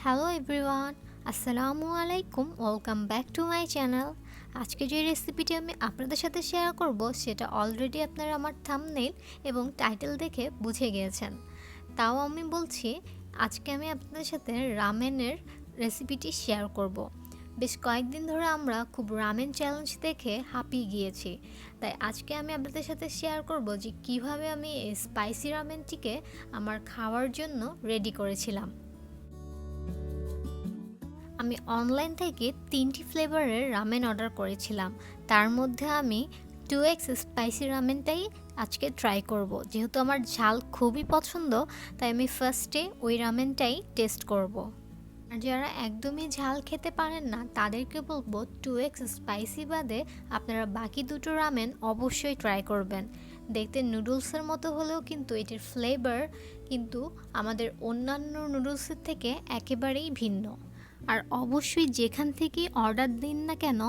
Hello everyone, আসসালামু আলাইকুম। Welcome back to my channel. আজকে যে রেসিপিটি আমি আপনাদের সাথে শেয়ার করব সেটা অলরেডি আপনারা আমার থাম্বনেইল এবং টাইটেল দেখে বুঝে গিয়েছেন। তাও আমি বলছি, আজকে আমি আপনাদের সাথে রামেনের রেসিপিটি শেয়ার করব। বেশ কয়েকদিন ধরে আমরা খুব রামেন চ্যালেঞ্জ দেখে হাঁপিয়ে গিয়েছি, তাই আজকে আমি আপনাদের সাথে শেয়ার করব যে কিভাবে আমি এই স্পাইসি রামেনটিকে আমার খাওয়ার জন্য রেডি করেছিলাম। আমি অনলাইন থেকে 3টি ফ্লেভারের রামেন অর্ডার করেছিলাম। তার মধ্যে আমি 2x স্পাইসি রামেনটাই আজকে ট্রাই করব। যেহেতু আমার ঝাল খুবই পছন্দ, তাই আমি ফার্স্টে ওই রামেনটাই টেস্ট করব। আর যারা একদমই ঝাল খেতে পারেন না তাদেরকে বলবো 2x স্পাইসি বাদে আপনারা বাকি দুটো রামেন অবশ্যই ট্রাই করবেন। দেখতে নুডলসের মতো হলেও কিন্তু এটির ফ্লেভার কিন্তু আমাদের অন্যান্য নুডলসের থেকে একেবারেই ভিন্ন। আর অবশ্যই যেখান থেকে অর্ডার দিন না কেন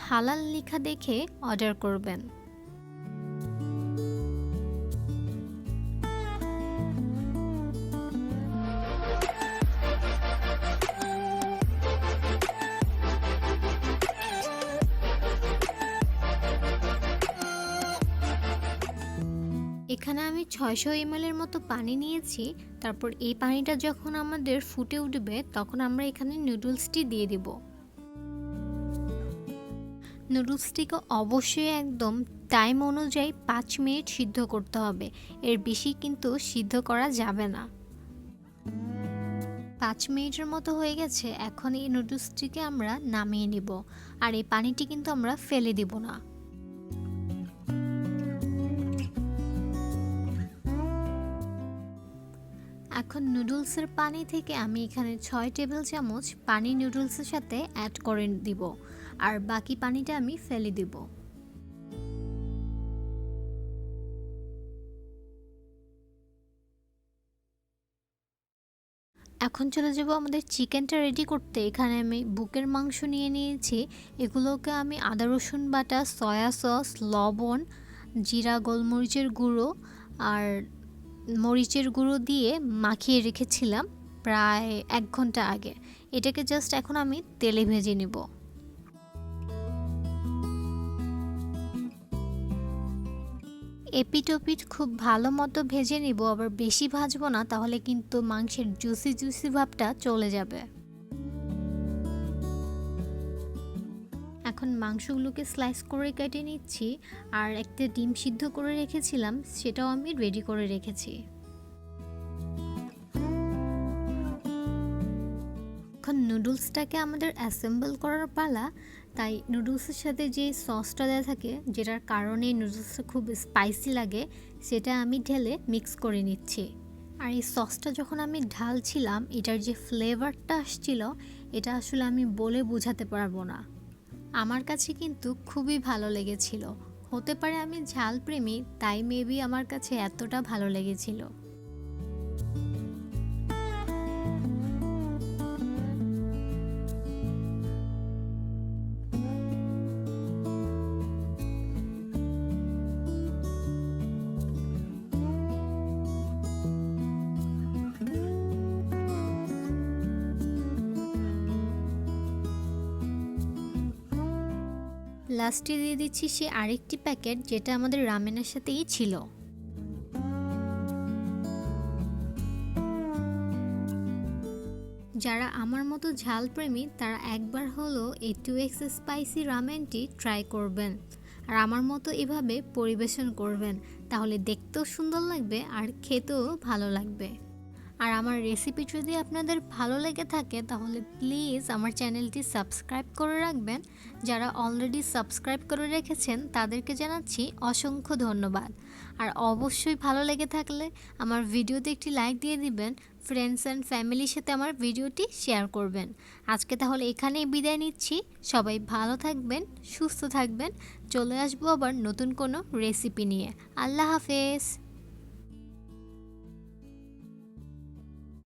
হালাল লেখা দেখে অর্ডার করবেন। এখানে আমি 600 ml এর মতো পানি নিয়েছি। তারপর এই পানিটা যখন আমাদের ফুটে উঠবে তখন আমরা এখানে নুডলসটি দিয়ে দিব। নুডলসটিকে অবশ্যই একদম টাইম অনুযায়ী 5 মিনিট সিদ্ধ করতে হবে, এর বেশি কিন্তু সিদ্ধ করা যাবে না। 5 মিনিটের মতো হয়ে গেছে, এখন এই নুডলসটিকে আমরা নামিয়ে নিব। আর এই পানিটি কিন্তু আমরা ফেলে দিব না। এখন নুডলসের পানি থেকে আমি এখানে 6 টেবিল চামচ পানি নুডলসের সাথে অ্যাড করে দিব, আর বাকি পানিটা আমি ফেলে দিব। এখন চলে যাব আমাদের চিকেনটা রেডি করতে। এখানে আমি বুকের মাংস নিয়ে নিয়েছি। এগুলোকে আমি আদা রসুন বাটা, সয়া সস, লবণ, জিরা গোলমরিচের গুঁড়ো আর মরিচের গুঁড়ো দিয়ে মাখিয়ে রেখেছিলাম প্রায় 1 ঘন্টা আগে। এটাকে জাস্ট এখন আমি তেলে ভেজে নেব। এপিট ওপিট খুব ভালো মতো ভেজে নিব, আবার বেশি ভাজবো না, তাহলে কিন্তু মাংসের জুসি জুসি ভাবটা চলে যাবে। এখন মাংসগুলোকে স্লাইস করে কেটে নিচ্ছি, আর একটা ডিম সিদ্ধ করে রেখেছিলাম সেটাও আমি রেডি করে রেখেছি। এখন নুডলসটাকে আমাদের অ্যাসেম্বল করার পালা। তাই নুডলসের সাথে যে সসটা দেওয়া থাকে, যেটার কারণে নুডলসটা খুব স্পাইসি লাগে, সেটা আমি ঢেলে মিক্স করে নিচ্ছি। আর এই সসটা যখন আমি ঢালছিলাম, এটার যে ফ্লেভারটা আসছিল এটা আসলে আমি বলে বোঝাতে পারবো না। আমার কাছে কিন্তু খুবই ভালো লেগেছিল। হতে পারে আমি ঝাল প্রেমী, তাই মেবি আমার কাছে এতটা ভালো লেগেছিল। লাস্টে দিয়ে দিচ্ছি সে আরেকটি প্যাকেট, যেটা আমাদের রামেনের সাথেই ছিল। যারা আমার মতো ঝাল প্রেমী তারা একবার হলো এই 2x স্পাইসি রামেনটি ট্রাই করবেন, আর আমার মতো এভাবে পরিবেশন করবেন, তাহলে দেখতেও সুন্দর লাগবে আর খেতেও ভালো লাগবে। আর আমার রেসিপি যদি আপনাদের ভালো লেগে থাকে তাহলে প্লিজ আমার চ্যানেলটি সাবস্ক্রাইব করে রাখবেন। যারা অলরেডি সাবস্ক্রাইব করে রেখেছেন তাদেরকে জানাচ্ছি অসংখ্য ধন্যবাদ। আর অবশ্যই ভালো লেগে থাকলে আমার ভিডিওতে একটি লাইক দিয়ে দিবেন। ফ্রেন্ডস অ্যান্ড ফ্যামিলির সাথে আমার ভিডিওটি শেয়ার করবেন। আজকে তাহলে এখানেই বিদায় নিচ্ছি। সবাই ভালো থাকবেন, সুস্থ থাকবেন। চলে আসবো আবার নতুন কোনো রেসিপি নিয়ে। আল্লাহ হাফেজ।